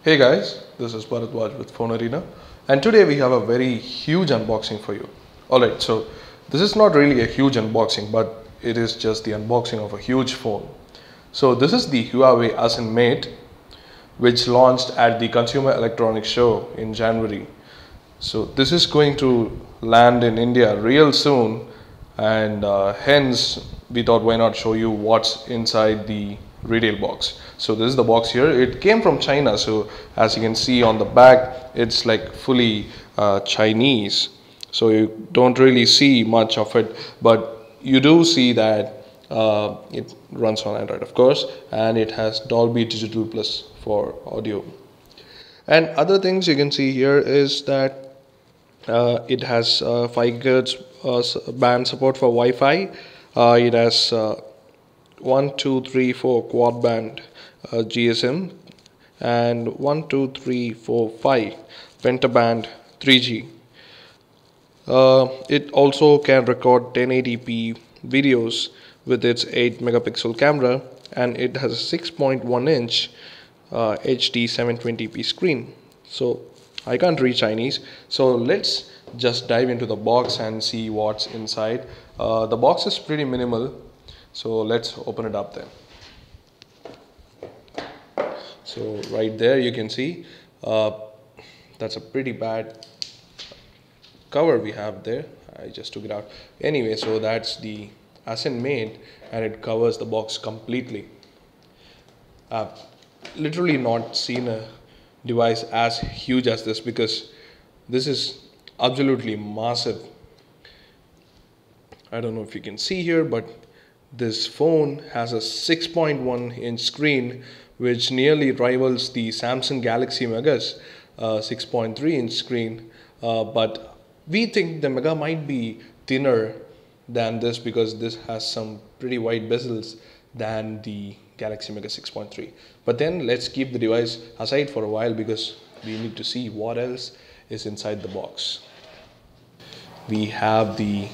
Hey guys, this is Bharatwaj with Phone Arena, and today we have a very huge unboxing for you. Alright, so this is not really a huge unboxing, but it is just the unboxing of a huge phone. So this is the Huawei Ascend Mate, which launched at the Consumer Electronics Show in January. So this is going to land in India real soon, and hence we thought why not show you what's inside the retail box. So this is the box here. It came from China, so as you can see on the back, it's like fully Chinese, so you don't really see much of it, but you do see that it runs on Android, of course, and it has Dolby Digital Plus for audio. And other things you can see here is that it has 5 GHz band support for Wi-Fi. It has 1, 2, 3, 4 quad band GSM, and 1, 2, 3, 4, 5 pentaband 3G. It also can record 1080p videos with its 8 megapixel camera, and it has a 6.1 inch HD 720p screen. So I can't read Chinese, so let's just dive into the box and see what's inside. The box is pretty minimal, so let's open it up then. So right there you can see that's a pretty bad cover we have there. I just took it out. Anyway, so that's the Ascend Mate, and it covers the box completely. I've literally not seen a device as huge as this, because this is absolutely massive. I don't know if you can see here, but this phone has a 6.1 inch screen, which nearly rivals the Samsung Galaxy Mega's 6.3 inch screen, but we think the Mega might be thinner than this because this has some pretty wide bezels than the Galaxy Mega 6.3. But then let's keep the device aside for a while because we need to see what else is inside the box. We have the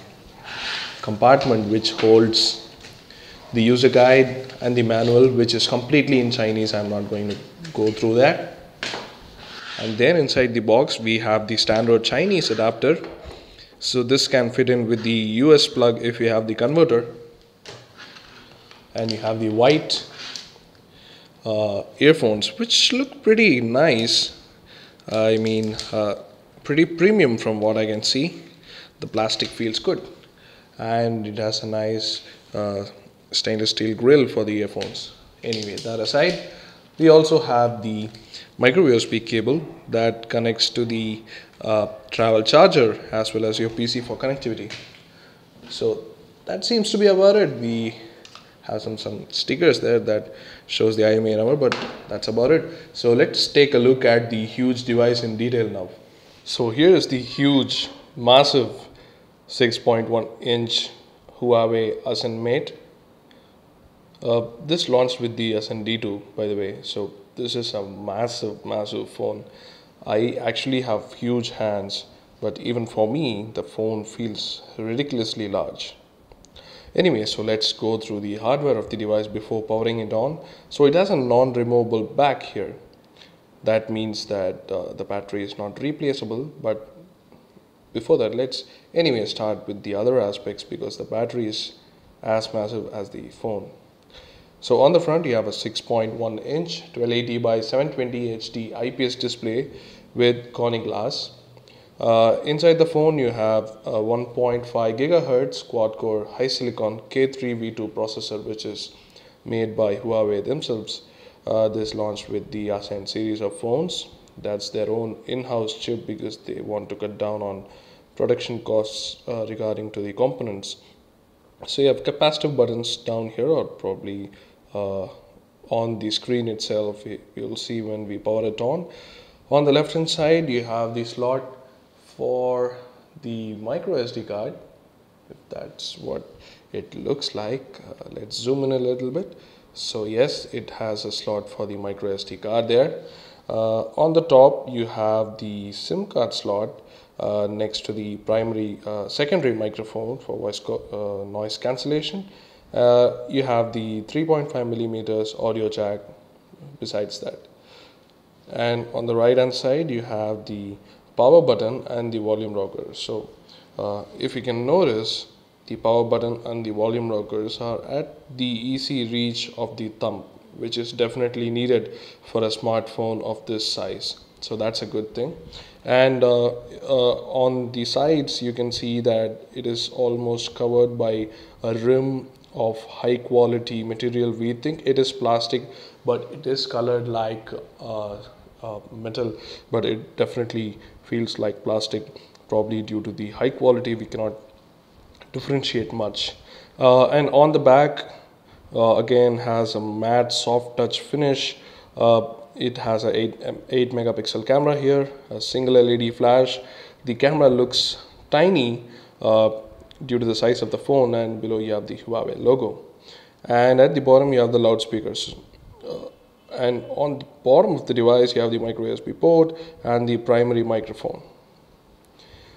compartment which holds the user guide and the manual, which is completely in Chinese. I'm not going to go through that. And then inside the box we have the standard Chinese adapter. So this can fit in with the US plug if you have the converter. And you have the white earphones, which look pretty nice. I mean, pretty premium from what I can see. The plastic feels good, and it has a nice stainless steel grill for the earphones. Anyway, that aside, we also have the micro USB cable that connects to the travel charger as well as your PC for connectivity. So that seems to be about it. We have some stickers there that shows the IMEI number, but that's about it. So let's take a look at the huge device in detail now. So here is the huge, massive 6.1 inch Huawei Ascend Mate. This launched with the Ascend D2, by the way, so this is a massive phone. I actually have huge hands, but even for me the phone feels ridiculously large. Anyway, so let's go through the hardware of the device before powering it on. So it has a non-removable back here. That means that the battery is not replaceable, but before that, let's anyway start with the other aspects because the battery is as massive as the phone. So on the front you have a 6.1 inch 1280 by 720 HD IPS display with Corning glass. Inside the phone you have a 1.5 gigahertz quad-core high-silicon K3 V2 processor, which is made by Huawei themselves. This launched with the Ascend series of phones. That's their own in-house chip because they want to cut down on production costs regarding to the components. So you have capacitive buttons down here, or probably on the screen itself. You'll see when we power it on. On the left hand side you have the slot for the micro SD card, if that's what it looks like. Let's zoom in a little bit. So yes, it has a slot for the micro SD card there. On the top you have the SIM card slot next to the secondary microphone for noise cancellation. You have the 3.5 millimeters audio jack besides that. And on the right hand side you have the power button and the volume rocker. So if you can notice, the power button and the volume rockers are at the easy reach of the thumb, which is definitely needed for a smartphone of this size. So that's a good thing. And on the sides you can see that it is almost covered by a rim of high quality material. We think it is plastic, but it is colored like metal, but it definitely feels like plastic, probably due to the high quality. We cannot differentiate much. And on the back, again, has a matte soft touch finish. It has a 8 megapixel camera here, a single LED flash. The camera looks tiny due to the size of the phone, and below you have the Huawei logo. And at the bottom you have the loudspeakers. And on the bottom of the device you have the micro USB port and the primary microphone.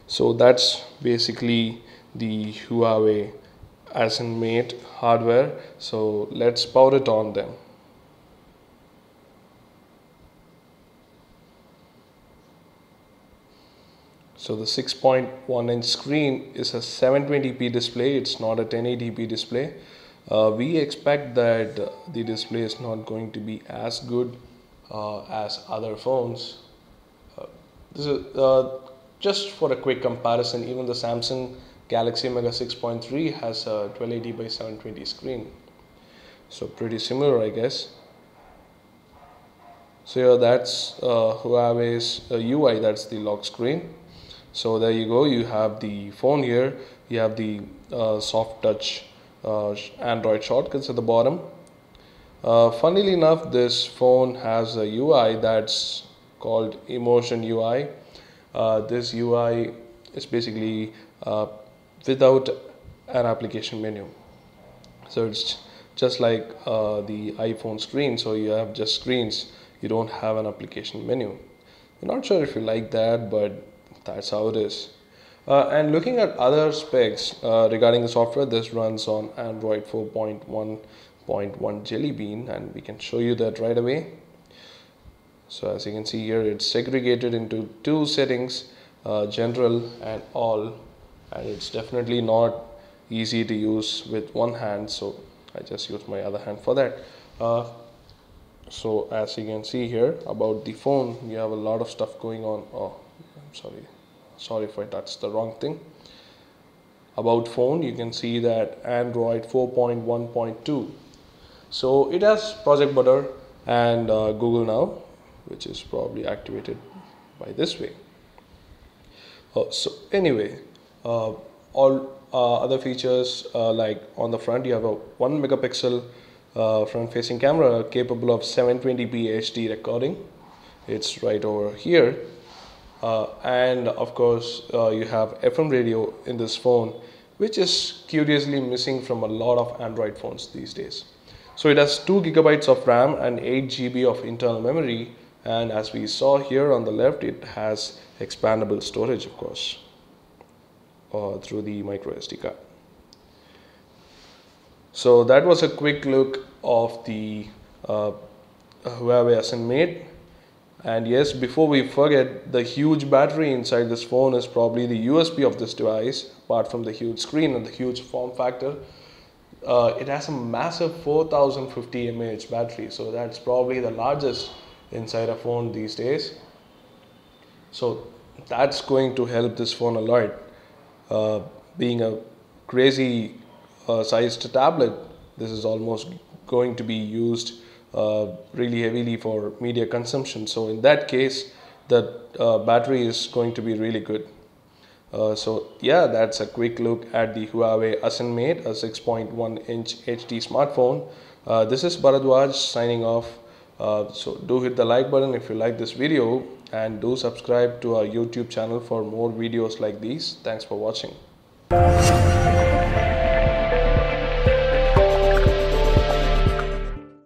So that's basically the Huawei as in mate hardware. So let's power it on then. So the 6.1 inch screen is a 720p display, it's not a 1080p display. We expect that the display is not going to be as good as other phones. This is just for a quick comparison, even the Samsung Galaxy Mega 6.3 has a 1280 by 720 screen. So pretty similar, I guess. So yeah, that's Huawei's UI, that's the lock screen. So there you go, you have the phone here, you have the soft touch Android shortcuts at the bottom. Funnily enough, this phone has a UI that's called Emotion UI. This UI is basically without an application menu. So it's just like the iPhone screen, so you have just screens, you don't have an application menu. I'm not sure if you like that, but that's how it is. And looking at other specs regarding the software, this runs on Android 4.1.1 Jelly Bean, and we can show you that right away. So as you can see here, it's segregated into two settings, general and all, and it's definitely not easy to use with one hand, so I just use my other hand for that. So as you can see here about the phone, you have a lot of stuff going on. Oh, I'm sorry if I touched the wrong thing. About phone, you can see that Android 4.1.2. So it has Project Butter and Google Now, which is probably activated by this way. So anyway, all other features like on the front you have a 1 megapixel front facing camera capable of 720p HD recording. It's right over here. And of course you have FM radio in this phone, which is curiously missing from a lot of Android phones these days. So it has 2 gigabytes of RAM and 8 GB of internal memory, and as we saw here on the left, it has expandable storage, of course, through the micro SD card. So that was a quick look of the Huawei Ascend Mate. And yes, before we forget, the huge battery inside this phone is probably the USP of this device. Apart from the huge screen and the huge form factor, it has a massive 4050 mAh battery, so that's probably the largest inside a phone these days. So that's going to help this phone a lot. Being a crazy sized tablet, this is almost going to be used really heavily for media consumption. So in that case, the battery is going to be really good. So yeah, that's a quick look at the Huawei Ascend Mate, a 6.1 inch HD smartphone. This is Bharadwaj signing off. So do hit the like button if you like this video, and do subscribe to our YouTube channel for more videos like these. Thanks for watching.